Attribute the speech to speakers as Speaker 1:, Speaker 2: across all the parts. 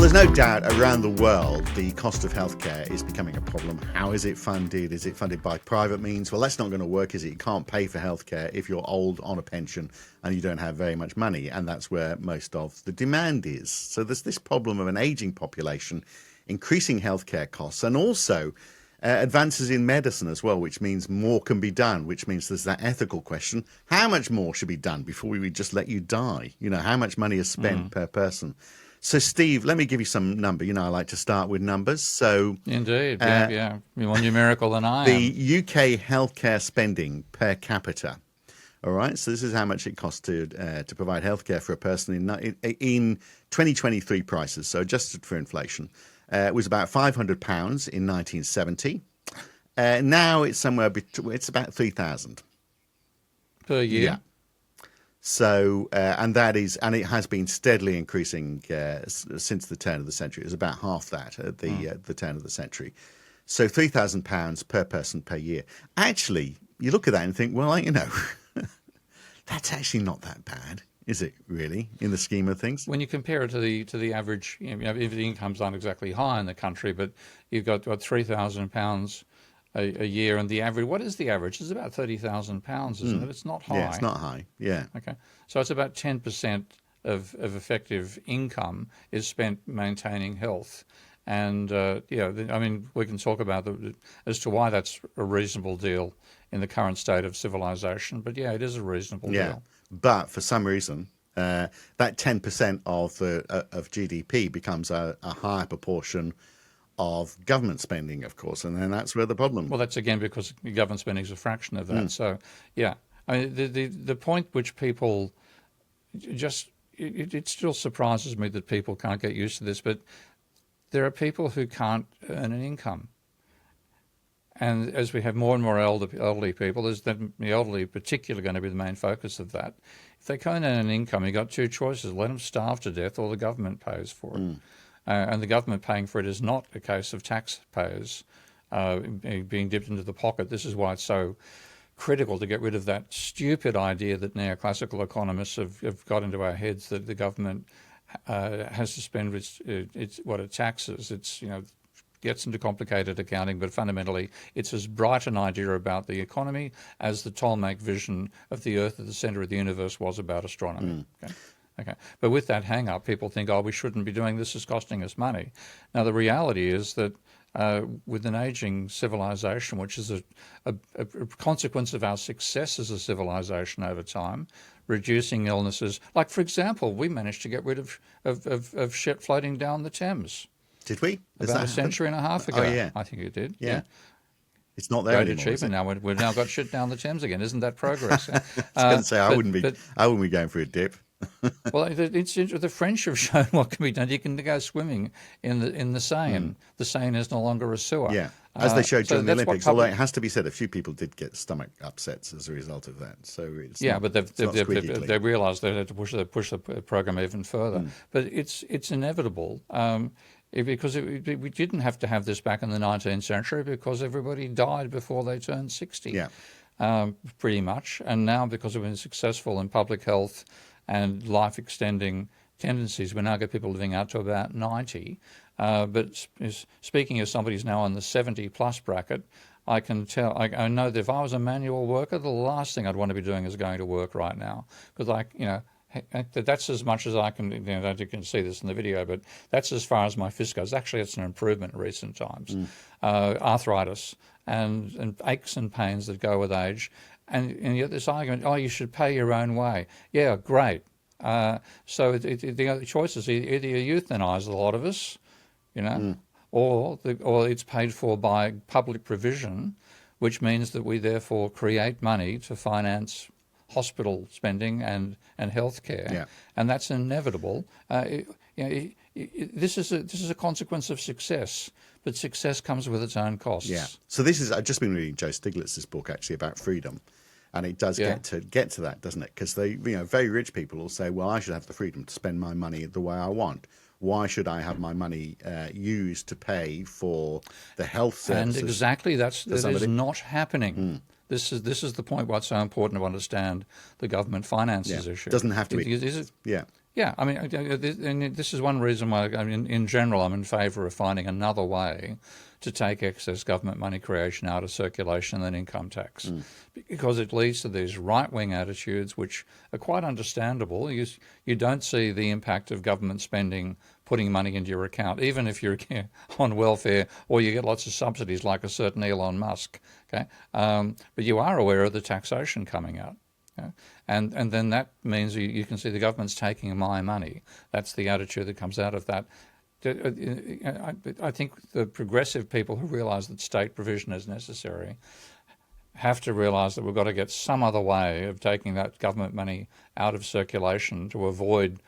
Speaker 1: there's no doubt around the world the cost of healthcare is becoming a problem. How is it funded? Is it funded by private means? Well, that's not going to work, is it? You can't pay for healthcare if you're old on a pension and you don't have very much money, and that's where most of the demand is. So there's this problem of an aging population, increasing healthcare costs, and also advances in medicine as well, which means more can be done, which means there's that ethical question. How much more should be done before we just let you die? You know, how much money is spent per person? So, Steve, let me give you some number. You know, I like to start with numbers. So,
Speaker 2: Indeed, yeah. You're more numerical than I am.
Speaker 1: The UK healthcare spending per capita. All right, so this is how much it costs to provide healthcare for a person in 2023 prices, so adjusted for inflation. It was about £500 in 1970. Now it's somewhere it's about 3,000
Speaker 2: per year.
Speaker 1: Yeah. So and it has been steadily increasing since the turn of the century. It was about half that at the turn of the century. So £3,000 per person per year. Actually, you look at that and think, well, you know, that's actually not that bad, is it? Really, in the scheme of things?
Speaker 2: When you compare it to the average, you know, if the incomes aren't exactly high in the country, but you've got £3,000 a year, and the average, what is the average? It's about £30,000, isn't it? It's not high.
Speaker 1: Yeah, it's not high. Yeah.
Speaker 2: Okay, so it's about 10% of effective income is spent maintaining health, and I mean, we can talk about as to why that's a reasonable deal in the current state of civilization. But yeah, it is a reasonable deal.
Speaker 1: But for some reason, that 10% of GDP becomes a higher proportion of government spending, of course, and then that's where the problem.
Speaker 2: Well, that's again because government spending is a fraction of that. So, yeah, I mean, the point which people just it still surprises me that people can't get used to this, but there are people who can't earn an income, and as we have more and more elderly people, the elderly particularly going to be the main focus of that. If they can't earn an income, you've got two choices: let them starve to death, or the government pays for it. And the government paying for it is not a case of taxpayers being dipped into the pocket. This is why it's so critical to get rid of that stupid idea that neoclassical economists have got into our heads that the government has to spend what it taxes. It's, you know, gets into complicated accounting, but fundamentally it's as bright an idea about the economy as the Ptolemaic vision of the Earth at the centre of the universe was about astronomy. Okay. But with that hang-up, people think, we shouldn't be doing this, it's costing us money. Now, the reality is that with an ageing civilization, which is a consequence of our success as a civilization over time, reducing illnesses, like, for example, we managed to get rid of shit floating down the Thames.
Speaker 1: Did we?
Speaker 2: About a century and a half ago.
Speaker 1: Oh, yeah.
Speaker 2: I think it did.
Speaker 1: Yeah. It's not there anymore.
Speaker 2: Cheaper now. We've now got shit down the Thames again. Isn't that progress?
Speaker 1: I was going to say, I wouldn't be going for a dip.
Speaker 2: Well, the French have shown what can be done. You can go swimming in the Seine. The Seine is no longer a sewer.
Speaker 1: Yeah, as they showed during the Olympics. Although it has to be said, a few people did get stomach upsets as a result of that. So it's
Speaker 2: but they realised they had to push the program even further. But it's inevitable. Because we didn't have to have this back in the 19th century because everybody died before they turned 60, pretty much. And now because we've been successful in public health and life-extending tendencies, we now get people living out to about 90. But speaking as somebody who's now in the 70-plus bracket, I can tell. I know that if I was a manual worker, the last thing I'd want to be doing is going to work right now because that's as much as I can. You can see this in the video, but that's as far as my fist goes. Actually, it's an improvement in recent times. Arthritis and aches and pains that go with age, and yet this argument, you should pay your own way. Yeah, great. So the choice is either you euthanize a lot of us, or it's paid for by public provision, which means that we therefore create money to finance hospital spending and healthcare, and that's inevitable. This is a consequence of success, but success comes with its own costs.
Speaker 1: Yeah. So I've just been reading Joe Stiglitz's book actually about freedom, and it does get to that, doesn't it? Because very rich people will say, well, I should have the freedom to spend my money the way I want. Why should I have my money used to pay for the health services?
Speaker 2: And exactly that is not happening. This is the point why it's so important to understand the government finances issue.
Speaker 1: It doesn't have to be.
Speaker 2: Yeah, I mean, and this is one reason why, I mean, in general, I'm in favour of finding another way to take excess government money creation out of circulation than income tax, because it leads to these right-wing attitudes which are quite understandable. You don't see the impact of government spending putting money into your account, even if you're on welfare or you get lots of subsidies like a certain Elon Musk. Okay, but you are aware of the taxation coming out. Yeah. And then that means you can see the government's taking my money. That's the attitude that comes out of that. I think the progressive people who realise that state provision is necessary have to realise that we've got to get some other way of taking that government money out of circulation to avoid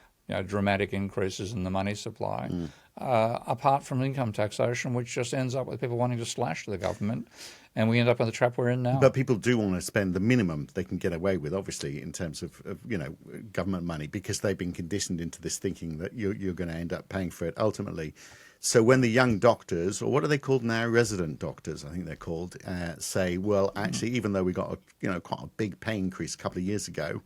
Speaker 2: dramatic increases in the money supply, apart from income taxation, which just ends up with people wanting to slash the government, and we end up in the trap we're in now.
Speaker 1: But people do want to spend the minimum they can get away with, obviously, in terms of government money, because they've been conditioned into this thinking that you're going to end up paying for it ultimately. So when the young doctors, or what are they called now, resident doctors, I think they're called, say, well, actually, even though we got quite a big pay increase a couple of years ago,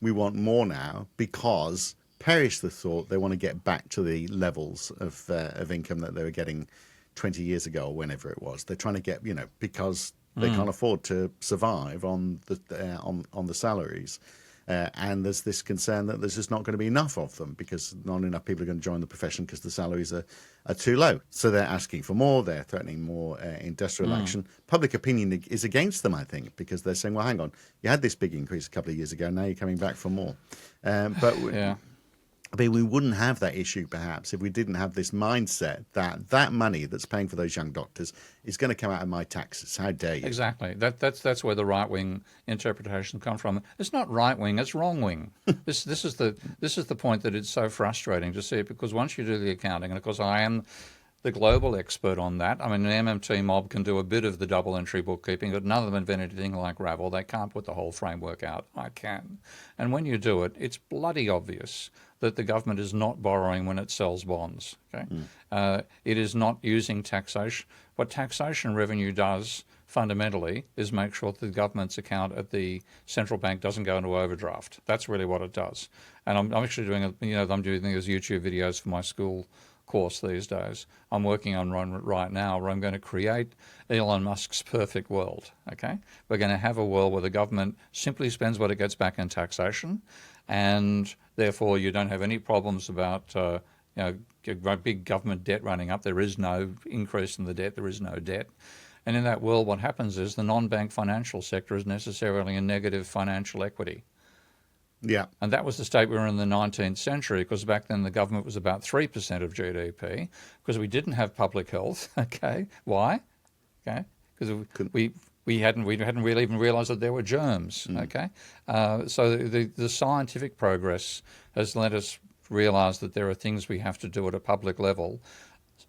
Speaker 1: we want more now because, perish the thought, they want to get back to the levels of income that they were getting 20 years ago or whenever it was. They're trying to get, because they can't afford to survive on the salaries. And there's this concern that there's just not going to be enough of them because not enough people are going to join the profession because the salaries are too low. So they're asking for more. They're threatening more industrial action. Public opinion is against them, I think, because they're saying, well, hang on, you had this big increase a couple of years ago. Now you're coming back for more.
Speaker 2: Yeah.
Speaker 1: I mean, we wouldn't have that issue, perhaps, if we didn't have this mindset that money that's paying for those young doctors is going to come out of my taxes. How dare you?
Speaker 2: Exactly. That's where the right wing interpretation comes from. It's not right wing; it's wrong wing. This is the point that it's so frustrating to see, because once you do the accounting, and of course I am the global expert on that. I mean, an MMT mob can do a bit of the double entry bookkeeping, but none of them invent anything like Ravel. They can't put the whole framework out. I can. And when you do it, it's bloody obvious that the government is not borrowing when it sells bonds. Okay? It is not using taxation. What taxation revenue does fundamentally is make sure that the government's account at the central bank doesn't go into overdraft. That's really what it does. And I'm actually doing I'm doing these YouTube videos for my school course these days. I'm working on one right now where I'm going to create Elon Musk's perfect world. Okay, we're going to have a world where the government simply spends what it gets back in taxation, and therefore you don't have any problems about big government debt running up. There is no increase in the debt. There is no debt. And in that world, what happens is the non-bank financial sector is necessarily in negative financial equity.
Speaker 1: Yeah.
Speaker 2: And that was the state we were in the 19th century, because back then the government was about 3% of GDP, because we didn't have public health. Okay. Why? Okay. Because we hadn't really even realised that there were germs. Okay. So the scientific progress has let us realise that there are things we have to do at a public level,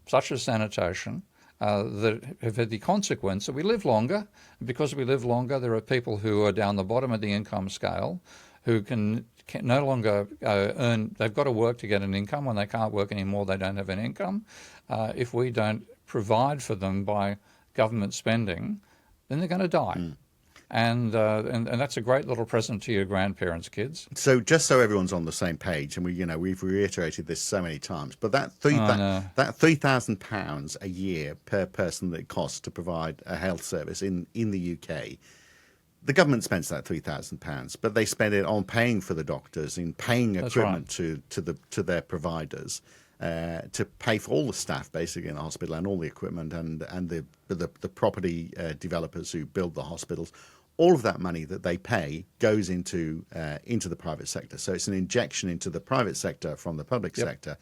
Speaker 2: such as sanitation, that have had the consequence that we live longer. Because we live longer, there are people who are down the bottom of the income scale who can no longer earn. They've got to work to get an income. When they can't work anymore, they don't have an income. If we don't provide for them by government spending, then they're going to die. And that's a great little present to your grandparents' kids.
Speaker 1: So just so everyone's on the same page, and we've reiterated this so many times, but that £3,000 a year per person that it costs to provide a health service in the UK. The government spends that £3,000, but they spend it on paying for the doctors, in paying equipment to their providers, to pay for all the staff basically in the hospital and all the equipment and the property developers who build the hospitals. All of that money that they pay goes into the private sector. So it's an injection into the private sector from the public sector.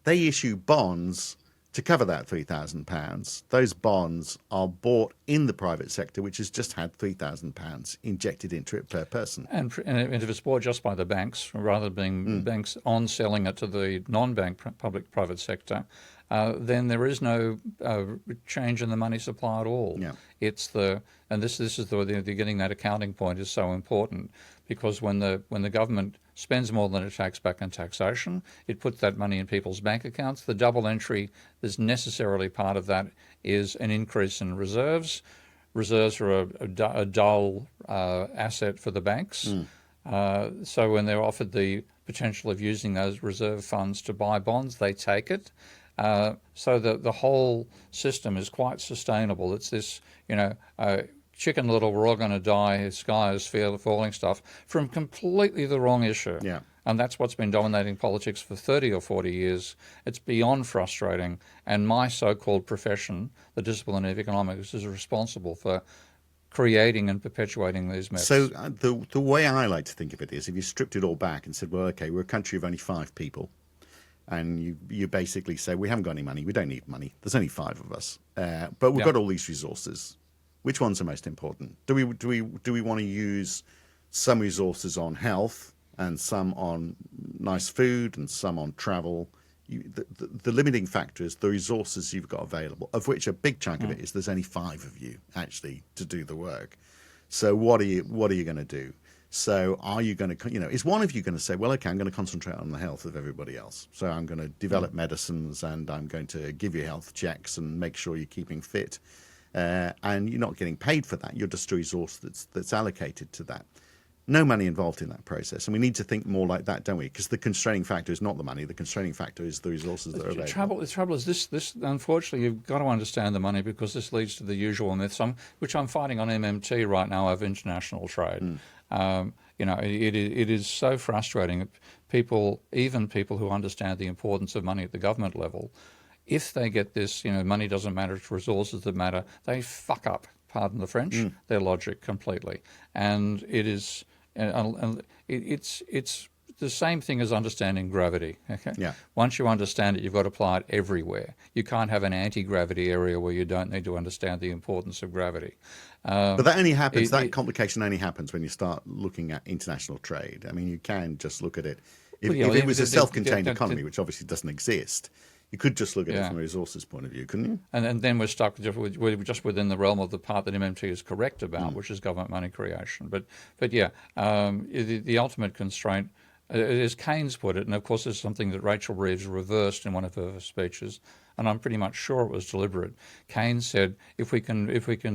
Speaker 1: They issue bonds to cover that £3,000. Those bonds are bought in the private sector, which has just had £3,000 injected into it per person.
Speaker 2: And if it's bought just by the banks, rather than being banks on selling it to the non-bank public-private sector, then there is no change in the money supply at all.
Speaker 1: Yeah.
Speaker 2: This is getting that accounting point is so important, because when the government spends more than it takes back in taxation, it puts that money in people's bank accounts. The double entry is necessarily part of that is an increase in reserves. Reserves are a dull asset for the banks. So when they're offered the potential of using those reserve funds to buy bonds, they take it. So the whole system is quite sustainable. It's this, Chicken Little, we're all going to die, sky is falling stuff from completely the wrong issue.
Speaker 1: Yeah.
Speaker 2: And that's what's been dominating politics for 30 or 40 years. It's beyond frustrating. And my so-called profession, the discipline of economics, is responsible for creating and perpetuating these myths.
Speaker 1: So the way I like to think of it is, if you stripped it all back and said, well, okay, we're a country of only 5 people, and you basically say, we haven't got any money, we don't need money, there's only 5 of us, but we've got all these resources. Which ones are most important? Do we want to use some resources on health and some on nice food and some on travel? The limiting factor is the resources you've got available, of which a big chunk of it is there's only 5 of you actually to do the work. So what are you going to do? So are you going to, is one of you going to say, well, okay, I'm going to concentrate on the health of everybody else. So I'm going to develop medicines and I'm going to give you health checks and make sure you're keeping fit. And you're not getting paid for that. You're just a resource that's allocated to that. No money involved in that process. And we need to think more like that, don't we? Because the constraining factor is not the money. The constraining factor is the resources that are available.
Speaker 2: The trouble is this, unfortunately, you've got to understand the money, because this leads to the usual myths, which I'm fighting on MMT right now of international trade. It is so frustrating. Even people who understand the importance of money at the government level, if they get this, money doesn't matter, it's resources that matter, they fuck up, pardon the French, their logic completely. And it is, it's the same thing as understanding gravity. Okay?
Speaker 1: Yeah.
Speaker 2: Once you understand it, you've got to apply it everywhere. You can't have an anti-gravity area where you don't need to understand the importance of gravity.
Speaker 1: But that only happens, that complication only happens when you start looking at international trade. I mean, you can just look at it. If it was a self-contained economy, which obviously doesn't exist, you could just look at it from a resources point of view, couldn't you?
Speaker 2: And then we're stuck we're just within the realm of the part that MMT is correct about, which is government money creation. But the ultimate constraint, as Keynes put it, and of course it's something that Rachel Reeves reversed in one of her speeches, and I'm pretty much sure it was deliberate. Keynes said, if we can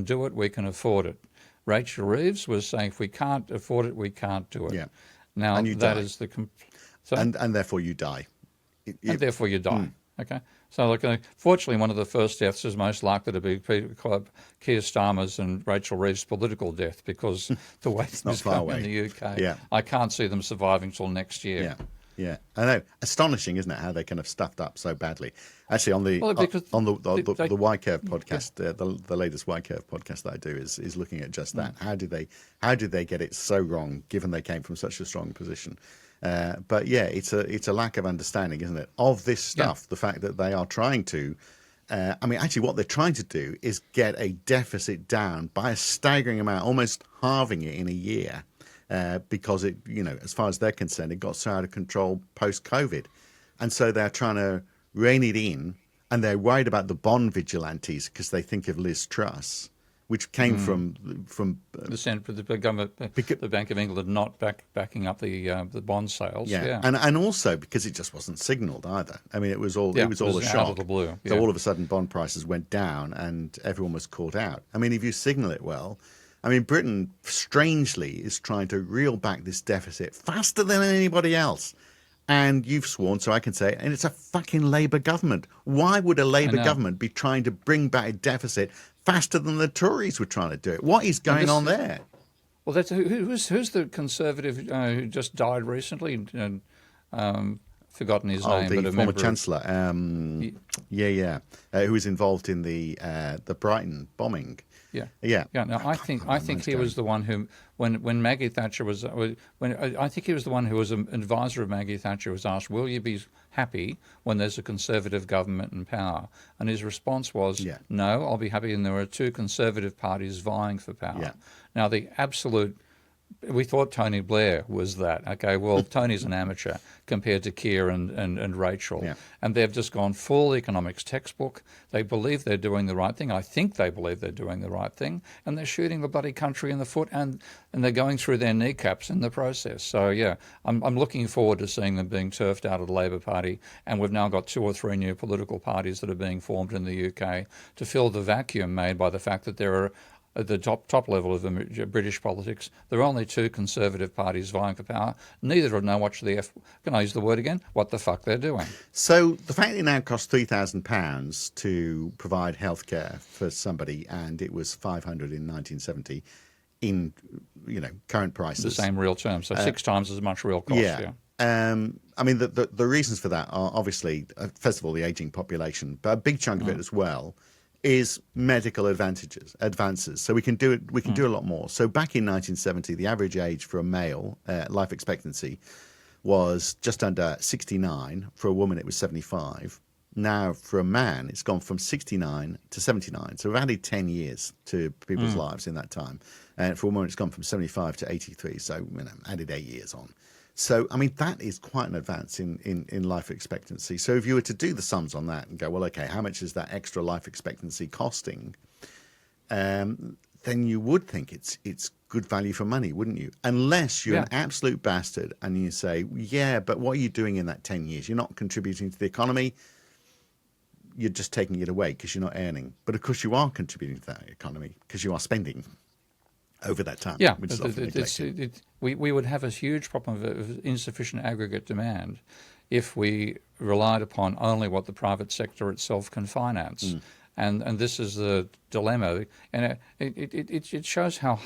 Speaker 2: do it, we can afford it. Rachel Reeves was saying, if we can't afford it, we can't do it.
Speaker 1: Yeah.
Speaker 2: Now
Speaker 1: and
Speaker 2: that is the
Speaker 1: and therefore you die.
Speaker 2: And therefore you die. Okay, so fortunately, one of the first deaths is most likely to be Keir Starmer's and Rachel Reeves' political death, because the way things go in the UK, I can't see them surviving till next year.
Speaker 1: Yeah, I know. Astonishing, isn't it, how they kind of stuffed up so badly? Actually, on the Y Curve podcast, the latest Y Curve podcast that I do is looking at just that. How did they get it so wrong, given they came from such a strong position? But yeah, it's a lack of understanding, isn't it, of this stuff? Yeah. The fact that they are trying to, actually, what they're trying to do is get a deficit down by a staggering amount, almost halving it in a year, because it, as far as they're concerned, it got so out of control post-COVID, and so they're trying to rein it in, and they're worried about the bond vigilantes because they think of Liz Truss, which came from
Speaker 2: the government, the Bank of England not backing up the bond sales.
Speaker 1: Yeah. And also because it just wasn't signalled either. I mean, it was all a shock.
Speaker 2: Out of the blue. Yeah.
Speaker 1: So all of a sudden, bond prices went down, and everyone was caught out. I mean, if you signal it well, Britain strangely is trying to reel back this deficit faster than anybody else. And you've sworn, so I can say, and it's a fucking Labour government. Why would a Labour government be trying to bring back a deficit faster than the Tories were trying to do it? What is going on there?
Speaker 2: Well, that's who's the Conservative who just died recently? Forgotten his name,
Speaker 1: the
Speaker 2: but
Speaker 1: former Chancellor. Who was involved in the Brighton bombing.
Speaker 2: No, I think he was the one who, when Maggie Thatcher was, I think he was the one who was an advisor of Maggie Thatcher, was asked, "Will you be happy when there's a Conservative government in power?" And his response was, "No, I'll be happy when there are 2 Conservative parties vying for power."
Speaker 1: Yeah.
Speaker 2: Now the absolute. We thought Tony Blair was that. Okay, well, Tony's an amateur compared to Keir and Rachel.
Speaker 1: Yeah.
Speaker 2: And they've just gone full economics textbook. They believe they're doing the right thing. I think they believe they're doing the right thing. And they're shooting the bloody country in the foot, and they're going through their kneecaps in the process. So, yeah, I'm looking forward to seeing them being turfed out of the Labour Party. And we've now got 2 or 3 new political parties that are being formed in the UK to fill the vacuum made by the fact that there are at the top level of the British politics, there are only two Conservative parties vying for power. Neither of them know can I use the word again? What the fuck they're doing.
Speaker 1: So the fact that it now costs £3,000 to provide healthcare for somebody, and it was £500 in 1970, in current prices,
Speaker 2: The same real terms, so 6 times as much real cost.
Speaker 1: yeah. I mean, the reasons for that are obviously, first of all, the aging population, but a big chunk of it as well is medical advances. So we can do it. We can do a lot more. So back in 1970, the average age for a male life expectancy was just under 69. For a woman, it was 75. Now, for a man, it's gone from 69 to 79. So we've added 10 years to people's lives in that time. And for a woman, it's gone from 75 to 83. So added 8 years on. So, I mean, that is quite an advance in life expectancy. So if you were to do the sums on that and go, well, okay, how much is that extra life expectancy costing? Then you would think it's good value for money, wouldn't you? Unless you're an absolute bastard and you say, yeah, but what are you doing in that 10 years? You're not contributing to the economy. You're just taking it away because you're not earning. But, of course, you are contributing to that economy because you are spending over that time, which is often neglected.
Speaker 2: We would have a huge problem of insufficient aggregate demand if we relied upon only what the private sector itself can finance. And this is the dilemma. And it shows how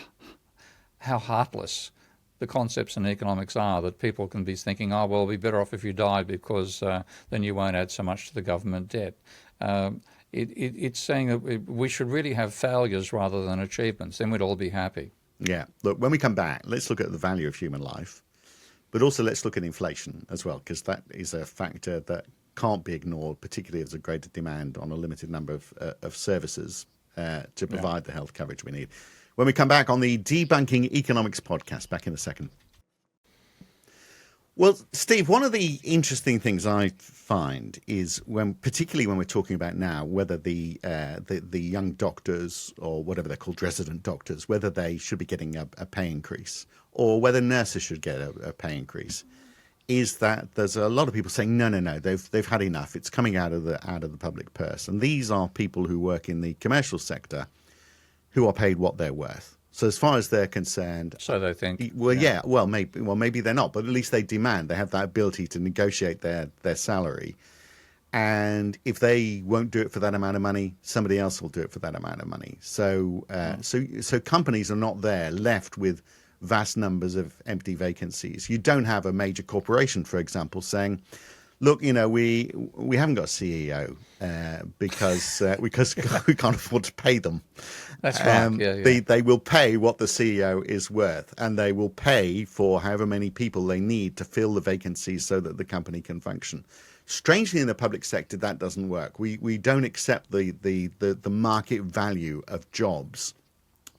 Speaker 2: heartless the concepts in economics are, that people can be thinking, oh, well, it'll be better off if you died because then you won't add so much to the government debt. It's saying that we should really have failures rather than achievements. Then we'd all be happy.
Speaker 1: Yeah. Look, when we come back, let's look at the value of human life, but also let's look at inflation as well, because that is a factor that can't be ignored, particularly as a greater demand on a limited number of services to provide the health coverage we need. When we come back on the Debunking Economics podcast, back in a second. Well, Steve, one of the interesting things I find is particularly when we're talking about now, whether the young doctors, or whatever they're called, resident doctors, whether they should be getting a pay increase, or whether nurses should get a pay increase, is that there's a lot of people saying no, they've had enough. It's coming out of the public purse, and these are people who work in the commercial sector, who are paid what they're worth. So as far as they're concerned,
Speaker 2: so they think.
Speaker 1: Well, maybe they're not, but at least they demand. They have that ability to negotiate their salary, and if they won't do it for that amount of money, somebody else will do it for that amount of money. So, so companies are not left with vast numbers of empty vacancies. You don't have a major corporation, for example, saying, look, we haven't got a CEO because we can't afford to pay them.
Speaker 2: That's right.
Speaker 1: They will pay what the CEO is worth, and they will pay for however many people they need to fill the vacancies so that the company can function. Strangely, in the public sector, that doesn't work. We don't accept the market value of jobs.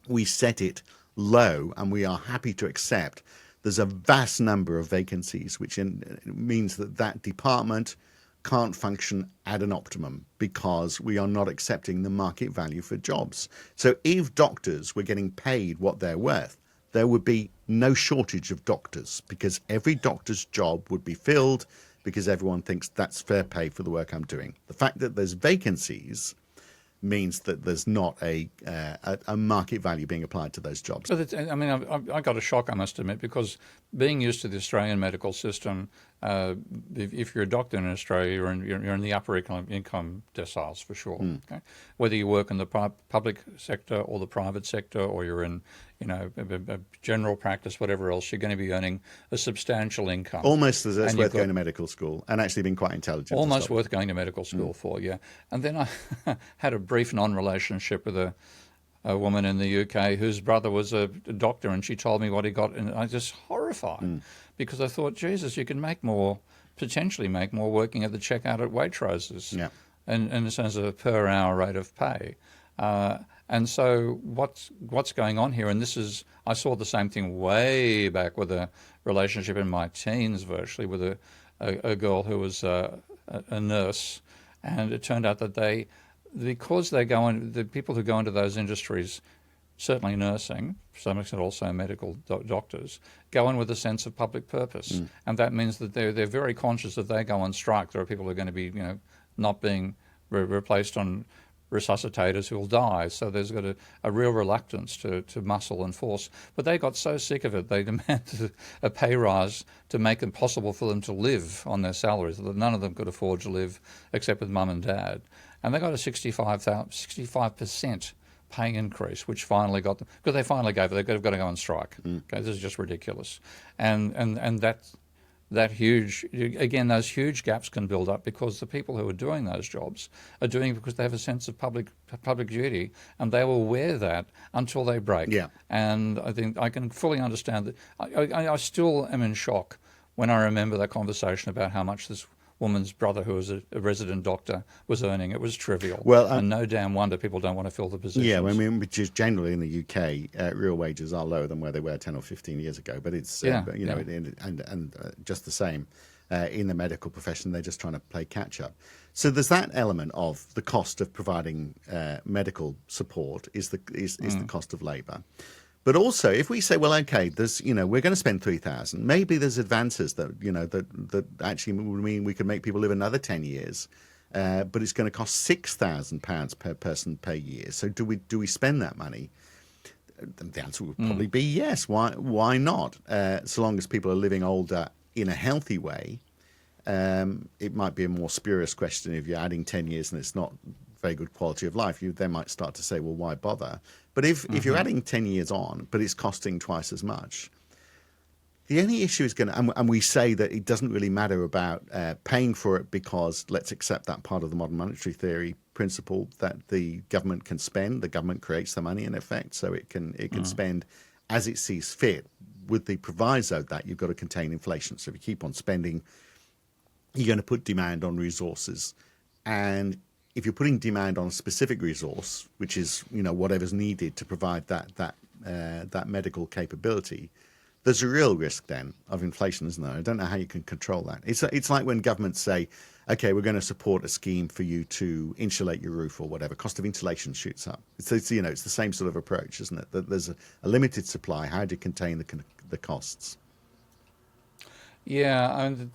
Speaker 1: We set it low, and we are happy to accept there's a vast number of vacancies, which means that department can't function at an optimum because we are not accepting the market value for jobs. So if doctors were getting paid what they're worth, there would be no shortage of doctors, because every doctor's job would be filled because everyone thinks that's fair pay for the work I'm doing. The fact that there's vacancies means that there's not a market value being applied to those jobs.
Speaker 2: But I got a shock, I must admit, because being used to the Australian medical system, if you're a doctor in Australia, you're in the upper income deciles for sure. Okay? Whether you work in the public sector or the private sector, or you're in a general practice, whatever else, you're going to be earning a substantial income.
Speaker 1: Almost as it's worth going to medical school, and actually being quite intelligent.
Speaker 2: Almost worth going to medical school for, yeah. And then I had a brief non-relationship with a woman in the UK whose brother was a doctor, and she told me what he got, and I was just horrified because I thought, Jesus, you can potentially make more working at the checkout at Waitroses, and in the sense of a per hour rate of pay. And so what's going on here? And I saw the same thing way back with a relationship in my teens, virtually, with a girl who was a nurse, and it turned out that because the people who go into those industries, certainly nursing, to some extent also medical doctors, go in with a sense of public purpose, and that means that they're very conscious that they go on strike. There are people who are going to be not being replaced on resuscitators who will die. So there's got a real reluctance to muscle and force. But they got so sick of it, they demanded a pay rise to make it possible for them to live on their salaries. None of them could afford to live except with mum and dad. And they got a 65% pay increase, which finally got them, because they finally gave it, they've got to go on strike. Okay, this is just ridiculous. And that huge, again, those huge gaps can build up because the people who are doing those jobs are doing it because they have a sense of public duty, and they will wear that until they break.
Speaker 1: Yeah.
Speaker 2: And I think I can fully understand that. I still am in shock when I remember that conversation about how much this woman's brother, who was a resident doctor, was earning. It was trivial.
Speaker 1: Well,
Speaker 2: and no damn wonder people don't want to fill the positions.
Speaker 1: Yeah, I mean, which is generally in the UK, real wages are lower than where they were 10 or 15 years ago. But it's, just the same in the medical profession, they're just trying to play catch up. So there's that element of the cost of providing medical support is the cost of labour. But also, if we say, well, okay, there's, we're going to spend 3,000. Maybe there's advances that, that actually would mean we could make people live another 10 years. But it's going to cost £6,000 per person per year. So do we spend that money? The answer would probably be yes. Why not? So long as people are living older in a healthy way. It might be a more spurious question if you're adding 10 years and it's not very good quality of life. You then might start to say, well, why bother? But if you're adding 10 years on, but it's costing twice as much, the only issue is going to, and we say that it doesn't really matter about paying for it because let's accept that part of the modern monetary theory principle that the government can spend. The government creates the money in effect, so it can spend as it sees fit, with the proviso that you've got to contain inflation. So if you keep on spending, you're going to put demand on resources, and if you're putting demand on a specific resource, which is whatever's needed to provide that medical capability, there's a real risk then of inflation, isn't there? I don't know how you can control that. It's like when governments say, okay, we're going to support a scheme for you to insulate your roof or whatever. Cost of insulation shoots up. It's the same sort of approach, isn't it? That there's a limited supply. How do you contain the costs?
Speaker 2: Yeah, and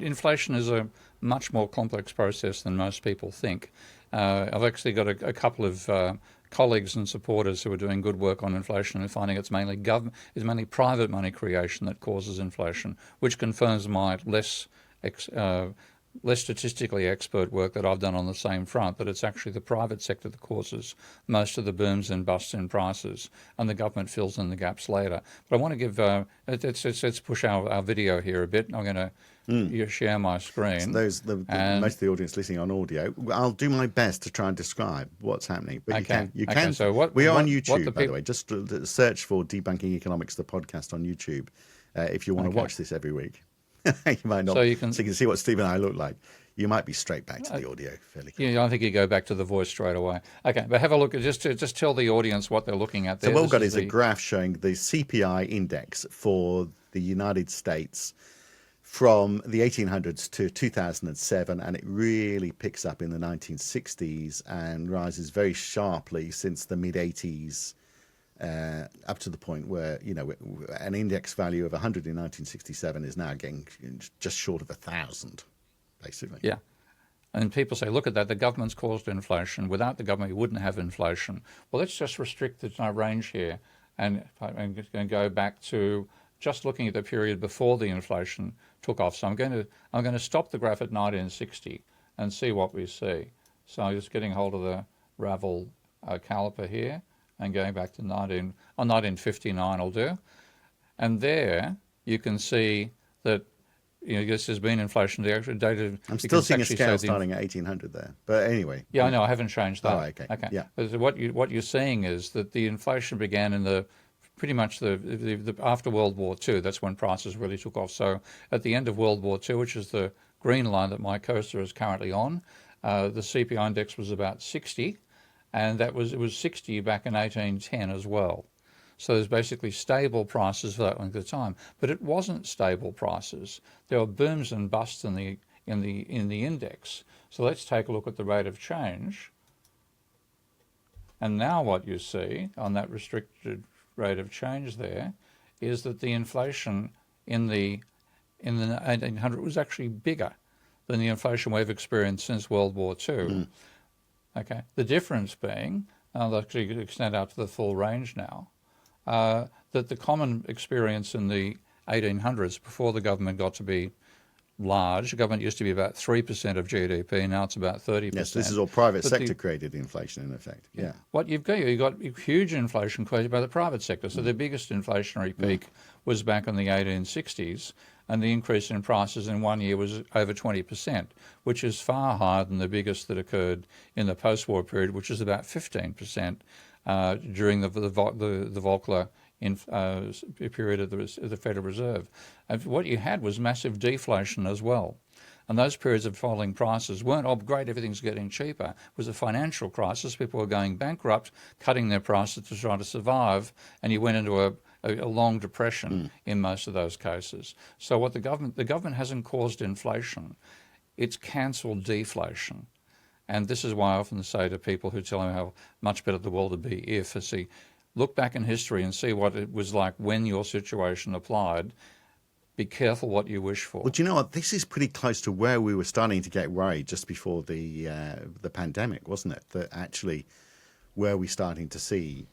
Speaker 2: inflation is a much more complex process than most people think. I've actually got a couple of colleagues and supporters who are doing good work on inflation and finding it's mainly private money creation that causes inflation, which confirms my less statistically expert work that I've done on the same front, that it's actually the private sector that causes most of the booms and busts in prices, and the government fills in the gaps later. But I want to give, let's push our video here a bit. I'm going to share my screen.
Speaker 1: So most of the audience listening on audio, I'll do my best to try and describe what's happening. But you can. So we are on YouTube, by the way. Just search for Debunking Economics, the podcast on YouTube, if you want to watch this every week. You might not, so you can see what Steve and I look like. You might be straight back to the audio fairly quickly.
Speaker 2: Yeah, I think you go back to the voice straight away. Okay, but have a look. Just tell the audience what they're looking at there.
Speaker 1: So what we've got is a graph showing the CPI index for the United States from the 1800s to 2007, and it really picks up in the 1960s and rises very sharply since the mid-80s. Up to the point where, an index value of 100 in 1967 is now getting just short of 1,000, basically.
Speaker 2: Yeah. And people say, look at that, the government's caused inflation. Without the government, you wouldn't have inflation. Well, let's just restrict the range here and go back to just looking at the period before the inflation took off. So I'm going to stop the graph at 1960 and see what we see. So I'm just getting hold of the Ravel caliper here. And going back to 1959 will do. And there you can see that this has been inflation. The actual data.
Speaker 1: I'm still seeing a scale starting at 1800 there. But anyway.
Speaker 2: Yeah, I know. I haven't changed that.
Speaker 1: Oh, okay. Yeah.
Speaker 2: But what you're seeing is that the inflation began in pretty much the after World War II. That's when prices really took off. So at the end of World War II, which is the green line that my cursor is currently on, the CPI index was about 60. And it was 60 back in 1810 as well. So there's basically stable prices for that length of time. But it wasn't stable prices. There were booms and busts in the index. So let's take a look at the rate of change. And now what you see on that restricted rate of change there is that the inflation in the 1800 was actually bigger than the inflation we've experienced since World War II. Okay. The difference being, I'll actually extend out to the full range now, that the common experience in the 1800s, before the government got to be large, the government used to be about 3% of GDP, now it's about 30%.
Speaker 1: Yes, this is all private
Speaker 2: But
Speaker 1: sector created inflation in effect. Yeah.
Speaker 2: what you've got huge inflation created by the private sector. So the biggest inflationary peak was back in the 1860s, and the increase in prices in 1 year was over 20%, which is far higher than the biggest that occurred in the post-war period, which is about 15% during the Volcker period of the Federal Reserve. And what you had was massive deflation as well. And those periods of falling prices weren't, oh, great, everything's getting cheaper. It was a financial crisis. People were going bankrupt, cutting their prices to try to survive, and you went into a long depression in most of those cases. So what the government hasn't caused inflation, it's cancelled deflation. And this is why I often say to people who tell me how much better the world would be if, look back in history and see what it was like when your situation applied. Be careful what you wish for.
Speaker 1: Well, do you know what? This is pretty close to where we were starting to get worried just before the pandemic, wasn't it? That actually, where we're starting to see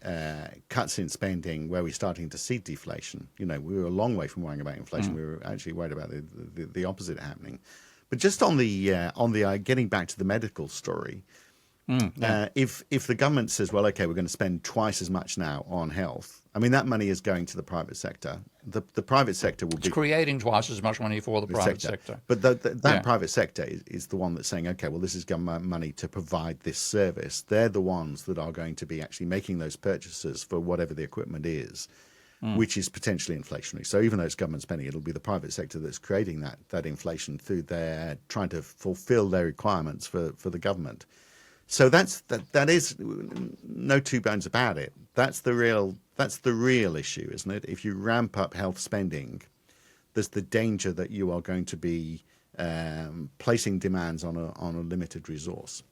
Speaker 1: cuts in spending, where we're starting to see deflation. You know, we were a long way from worrying about inflation. We were actually worried about the opposite happening. But just on the getting back to the medical story, if the government says, well, okay, we're going to spend twice as much now on health, I mean, that money is going to the private sector. The private sector will be
Speaker 2: creating twice as much money for the private sector.
Speaker 1: But that private sector is the one that's saying, okay, well, this is government money to provide this service. They're the ones that are going to be actually making those purchases for whatever the equipment is, which is potentially inflationary. So even though it's government spending, it'll be the private sector that's creating that inflation through their trying to fulfill their requirements for the government. So that is no two bones about it. That's the real issue, isn't it? If you ramp up health spending, there's the danger that you are going to be placing demands on a limited resource.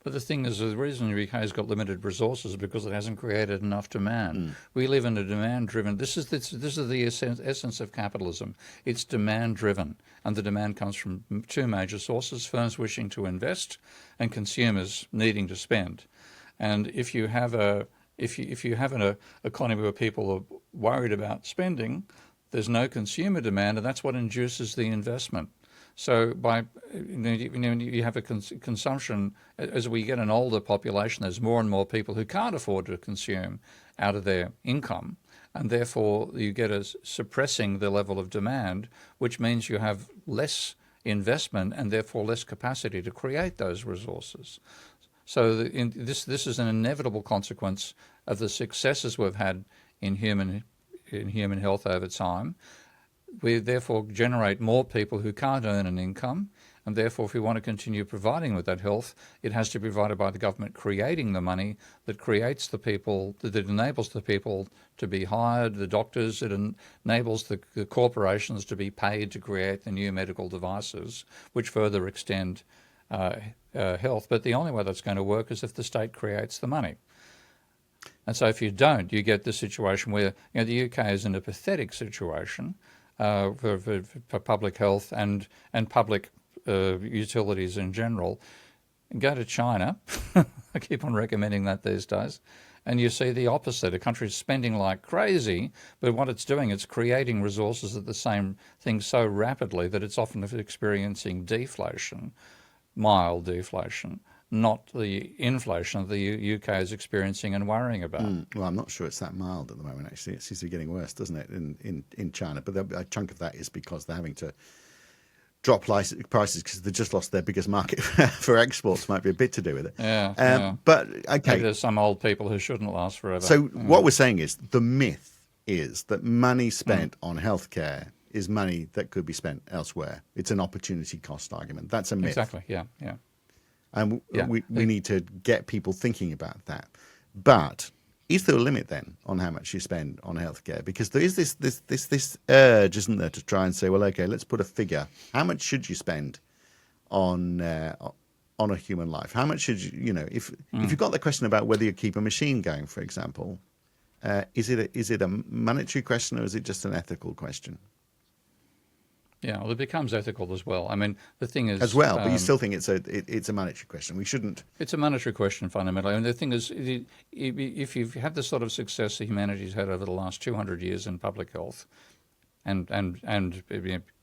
Speaker 2: But the thing is, the reason the UK has got limited resources is because it hasn't created enough demand. We live in a demand-driven. This is the essence of capitalism. It's demand-driven, and the demand comes from two major sources: firms wishing to invest, and consumers needing to spend. And if you have an economy where people are worried about spending, there's no consumer demand, and that's what induces the investment. So you have a consumption, as we get an older population, there's more and more people who can't afford to consume out of their income, and therefore you get a suppressing the level of demand, which means you have less investment and therefore less capacity to create those resources. So this is an inevitable consequence of the successes we've had in human health over time. We therefore generate more people who can't earn an income, and therefore if we want to continue providing with that health, it has to be provided by the government creating the money that creates the people, that enables the people to be hired, the doctors, it enables the corporations to be paid to create the new medical devices, which further extend health. But the only way that's going to work is if the state creates the money. And so if you don't, you get the situation where the UK is in a pathetic situation for public health and public utilities in general. Go to China. I keep on recommending that these days. And you see the opposite. A country is spending like crazy, but what it's doing, it's creating resources at the same thing so rapidly that it's often experiencing deflation, mild deflation, not the inflation the UK is experiencing and worrying about.
Speaker 1: Well, I'm not sure it's that mild at the moment, actually. It seems to be getting worse, doesn't it, in China? But a chunk of that is because they're having to drop prices because they just lost their biggest market for exports. Might be a bit to do with it.
Speaker 2: Yeah.
Speaker 1: But, okay.
Speaker 2: Maybe there's some old people who shouldn't last forever.
Speaker 1: So what we're saying is the myth is that money spent on healthcare is money that could be spent elsewhere. It's an opportunity cost argument. That's a myth.
Speaker 2: Exactly, yeah.
Speaker 1: And we need to get people thinking about that. But is there a limit then on how much you spend on healthcare? Because there is this urge, isn't there, to try and say, well, okay, let's put a figure. How much should you spend on a human life? How much should you, if you've got the question about whether you keep a machine going, for example, is it a monetary question or is it just an ethical question?
Speaker 2: Yeah, well, it becomes ethical as well. I mean, the thing is,
Speaker 1: as well. But you still think it's a monetary question. We shouldn't.
Speaker 2: it's a monetary question fundamentally. And the thing is, if you've had the sort of success that humanity's had over the last 200 years in public health, and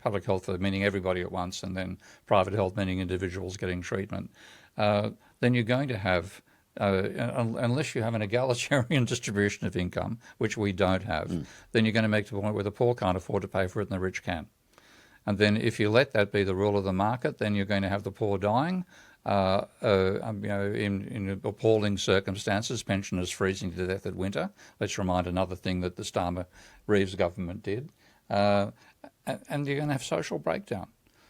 Speaker 2: public health meaning everybody at once, and then private health meaning individuals getting treatment, then you're going to have, unless you have an egalitarian distribution of income, which we don't have, then you're going to make to the point where the poor can't afford to pay for it and the rich can. And then if you let that be the rule of the market, then you're going to have the poor dying in appalling circumstances, pensioners freezing to death at winter. Let's remind another thing that the Starmer-Reeves government did. And you're going to have social breakdown.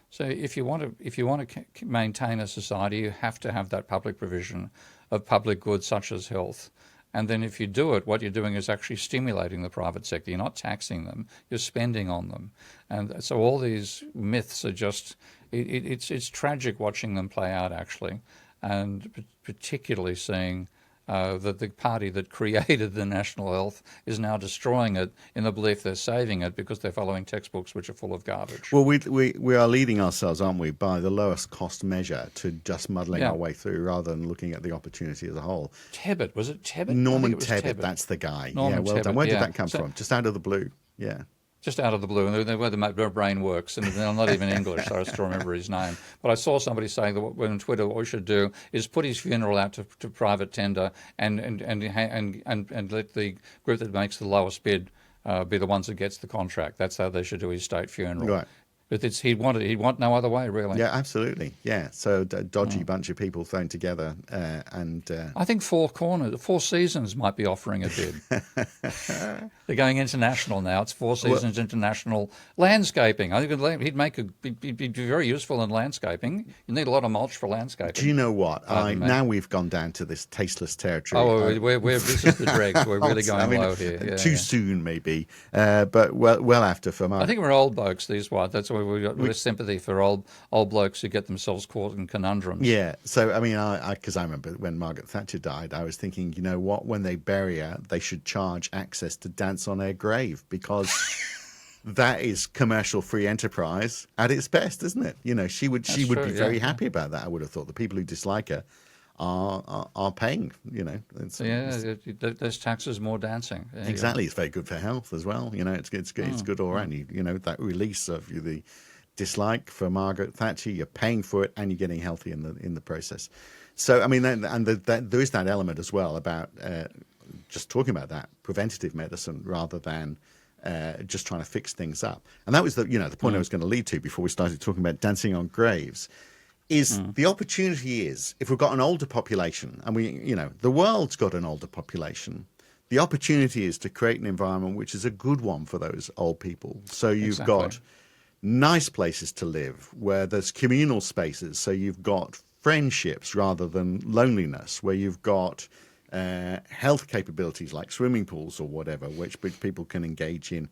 Speaker 2: So if you want to maintain a society, you have to have that public provision of public goods such as health. And then if you do it, what you're doing is actually stimulating the private sector. You're not taxing them, you're spending on them. And so all these myths are just, it's tragic watching them play out, actually, and particularly seeing that the party that created the national health is now destroying it in the belief they're saving it because they're following textbooks which are full of garbage.
Speaker 1: Well, we are leading ourselves, aren't we, by the lowest cost measure to just muddling our way through rather than looking at the opportunity as a whole.
Speaker 2: Tebbit, was it Tebbit?
Speaker 1: Norman Tebbit, that's the guy.
Speaker 2: Norman
Speaker 1: well
Speaker 2: Tebbit,
Speaker 1: done. Where did that come from? Just out of the blue. Yeah.
Speaker 2: Just out of the blue, and the way the brain works, and I'm not even English, so I still remember his name. But I saw somebody saying that on Twitter, what we should do is put his funeral out to private tender, and let the group that makes the lowest bid be the ones that gets the contract. That's how they should do his state funeral.
Speaker 1: Right.
Speaker 2: But he'd want no other way, really.
Speaker 1: Yeah, absolutely. Yeah, so a dodgy bunch of people thrown together, and
Speaker 2: I think Four Seasons might be offering a bid. They're going international now. It's Four Seasons International Landscaping. I think he'd be very useful in landscaping. You need a lot of mulch for landscaping.
Speaker 1: Do you know what? Now we've gone down to this tasteless territory.
Speaker 2: Oh, this is the dregs. We're really going low here.
Speaker 1: Too soon, maybe, but well after for Mark.
Speaker 2: I think we're old blokes. These ones. That's why we've got sympathy for old blokes who get themselves caught in conundrums.
Speaker 1: Yeah. So I mean, because I remember when Margaret Thatcher died, I was thinking, you know what? When they bury her, they should charge access to dance on her grave because that is commercial free enterprise at its best, isn't it? You know, she would be very happy about that. I would have thought the people who dislike her are paying. You know,
Speaker 2: there's taxes, more dancing.
Speaker 1: Exactly, it's very good for health as well. You know, it's good all around. You know, that release of the dislike for Margaret Thatcher, you're paying for it and you're getting healthy in the process. So I mean, there is that element as well about just talking about that preventative medicine rather than just trying to fix things up. And that was the point I was going to lead to before we started talking about dancing on graves. The opportunity is, if we've got an older population, and the world's got an older population, the opportunity is to create an environment which is a good one for those old people. So you've got nice places to live where there's communal spaces. So you've got friendships rather than loneliness, where you've got health capabilities like swimming pools or whatever, which people can engage in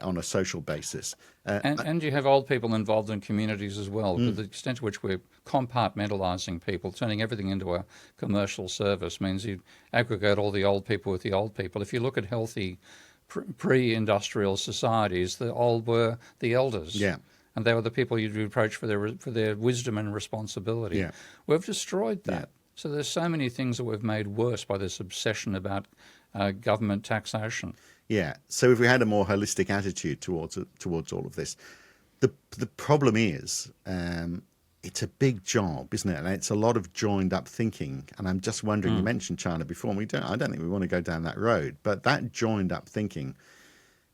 Speaker 1: on a social basis.
Speaker 2: And you have old people involved in communities as well. To the extent to which we're compartmentalising people, turning everything into a commercial service means you aggregate all the old people with the old people. If you look at healthy pre-industrial societies, the old were the elders.
Speaker 1: Yeah.
Speaker 2: And they were the people you'd approach for their wisdom and responsibility.
Speaker 1: Yeah.
Speaker 2: We've destroyed that.
Speaker 1: Yeah.
Speaker 2: So there's so many things that we've made worse by this obsession about government taxation.
Speaker 1: Yeah. So if we had a more holistic attitude towards all of this, the problem is it's a big job, isn't it? And it's a lot of joined up thinking. And I'm just wondering, you mentioned China before, and I don't think we want to go down that road, but that joined up thinking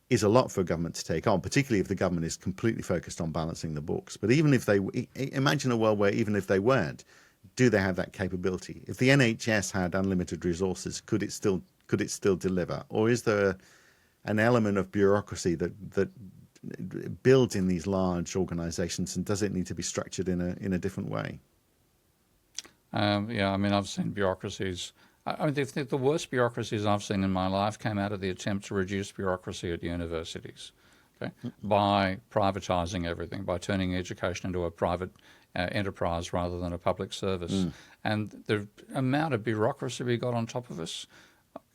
Speaker 1: is a lot for a government to take on, particularly if the government is completely focused on balancing the books. But even if imagine a world where even if they weren't, do they have that capability? If the NHS had unlimited resources, could it still deliver? Or is there an element of bureaucracy that builds in these large organisations, and does it need to be structured in a different way?
Speaker 2: I mean, I've seen bureaucracies. I mean, the worst bureaucracies I've seen in my life came out of the attempt to reduce bureaucracy at universities, by privatising everything, by turning education into a private enterprise rather than a public service. And the amount of bureaucracy we got on top of us,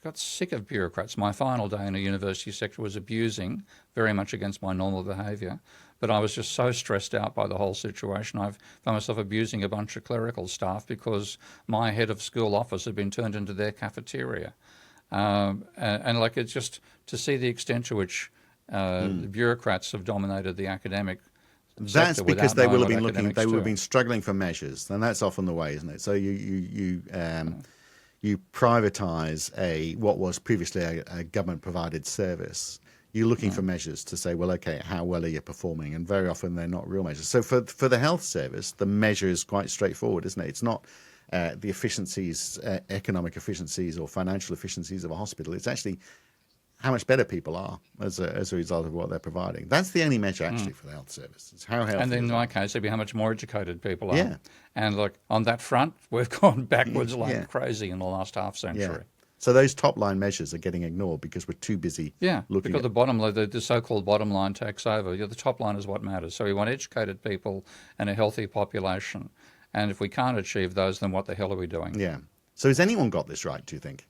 Speaker 2: got sick of bureaucrats. My final day in a university sector was abusing, very much against my normal behaviour, but I was just so stressed out by the whole situation. I found myself abusing a bunch of clerical staff because my head of school office had been turned into their cafeteria. And like, it's just to see the extent to which the bureaucrats have dominated the academic
Speaker 1: That's
Speaker 2: sector
Speaker 1: because
Speaker 2: without
Speaker 1: they will
Speaker 2: knowing
Speaker 1: have
Speaker 2: what
Speaker 1: been looking.
Speaker 2: academics
Speaker 1: They will have
Speaker 2: do.
Speaker 1: been struggling for measures, and that's often the way, isn't it? So you privatise what was previously a government-provided service. You're looking for measures to say, well, okay, how well are you performing? And very often they're not real measures. So for the health service, the measure is quite straightforward, isn't it? It's not the efficiencies, economic efficiencies or financial efficiencies of a hospital. It's actually how much better people are as a result of what they're providing. That's the only measure actually for the health service. It's how healthy.
Speaker 2: And then in
Speaker 1: they
Speaker 2: my
Speaker 1: are.
Speaker 2: case, it'd be how much more educated people are.
Speaker 1: Yeah.
Speaker 2: And look, on that front, we've gone backwards like
Speaker 1: Yeah.
Speaker 2: crazy in the last half century.
Speaker 1: Yeah. So those top line measures are getting ignored because we're too busy
Speaker 2: Yeah,
Speaker 1: looking
Speaker 2: because
Speaker 1: at
Speaker 2: the bottom line, the so-called bottom line takes over. Yeah, the top line is what matters. So we want educated people and a healthy population. And if we can't achieve those, then what the hell are we doing?
Speaker 1: Yeah. So has anyone got this right, do you think?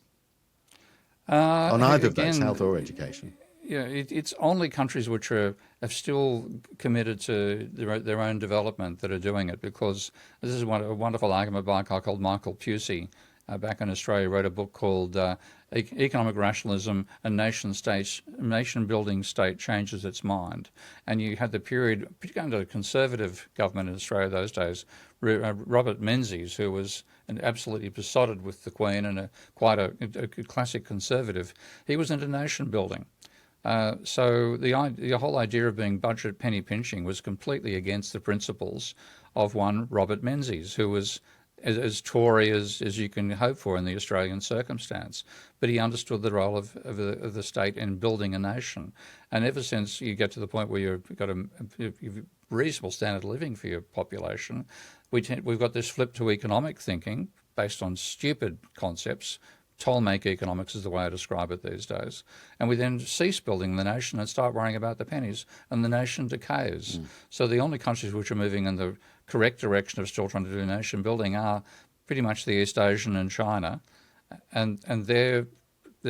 Speaker 1: On either of those,
Speaker 2: Again,
Speaker 1: health or education?
Speaker 2: yeah, it's only countries which have still committed to their own development that are doing it, because this is a wonderful argument by a guy called Michael Pusey back in Australia, wrote a book called Economic Rationalism, a nation-building state changes its mind. And you had the period, particularly under the Conservative government in Australia those days, Robert Menzies, who was absolutely besotted with the Queen and quite a classic Conservative. He was into nation building. So the whole idea of being budget penny pinching was completely against the principles of one Robert Menzies, who was as Tory as you can hope for in the Australian circumstance. But he understood the role of the state in building a nation. And ever since you get to the point where you've got a reasonable standard of living for your population, we've got this flip to economic thinking based on stupid concepts. Toll-make economics is the way I describe it these days. And we then cease building the nation and start worrying about the pennies, and the nation decays. So the only countries which are moving in the correct direction of still trying to do nation building are pretty much the East Asian and China. And their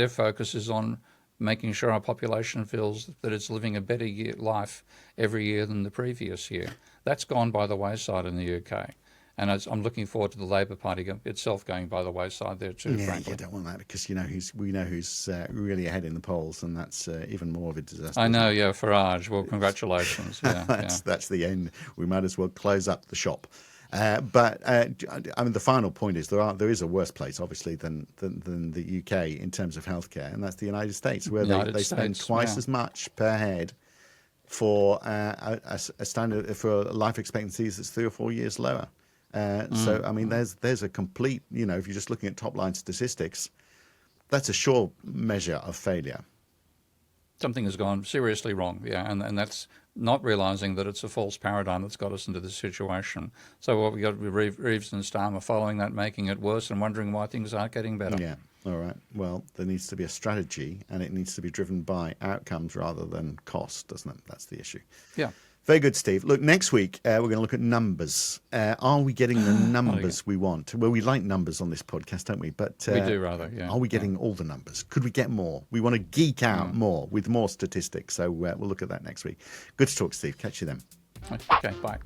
Speaker 2: focus is on making sure our population feels that it's living a better life every year than the previous year. That's gone by the wayside in the UK. And I'm looking forward to the Labor Party itself going by the wayside there too,
Speaker 1: Yeah,
Speaker 2: frankly.
Speaker 1: you don't want that because we know who's really ahead in the polls, and that's even more of a disaster.
Speaker 2: I know, yeah, Farage. Well, congratulations. Yeah,
Speaker 1: that's the end. We might as well close up the shop. But I mean, the final point is there is a worse place, obviously, than the UK in terms of healthcare, and that's the United States, where they spend twice as much per head for a standard for life expectancies that's 3 or 4 years lower. So, I mean, there's a complete, if you're just looking at top line statistics, that's a sure measure of failure.
Speaker 2: Something has gone seriously wrong, yeah, and that's not realising that it's a false paradigm that's got us into this situation. So what we got with Reeves and Starmer following that, making it worse and wondering why things aren't getting better.
Speaker 1: Yeah, all right. Well, there needs to be a strategy, and it needs to be driven by outcomes rather than cost, doesn't it? That's the issue.
Speaker 2: Yeah.
Speaker 1: Very good, Steve. Look, next week we're going to look at numbers. Are we getting the numbers we want? Well, we like numbers on this podcast, don't we? But
Speaker 2: we do, rather, yeah.
Speaker 1: Are we getting all the numbers? Could we get more? We want to geek out more with more statistics. So we'll look at that next week. Good to talk, Steve. Catch you then.
Speaker 2: Okay, bye.